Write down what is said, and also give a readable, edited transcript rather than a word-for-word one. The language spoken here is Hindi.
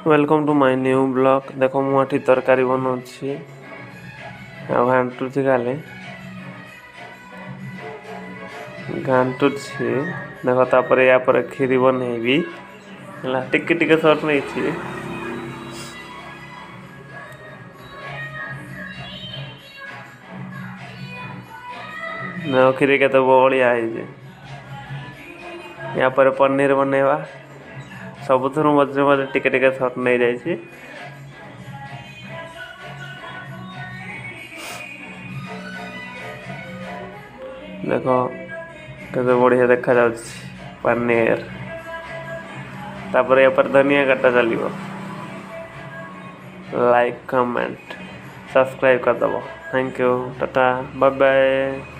Welcome to my new blog. देखो मुझे तरकारी बनाऊँगी घाटुची खाली घाटुची देख तापर या पर खीरी बनैबी टिके टिके सर्ट नहीं खीरी के बलिया या पर पनीर बनैबा सबुथ मझे मझे टिके टिके सर्ट नहीं जाइए। देखो केते बढ़िया देखा पनीर तापर या पर धनिया काटा चलो। लाइक कमेंट सब्सक्राइब कर दबो। Thank you tata bye bye.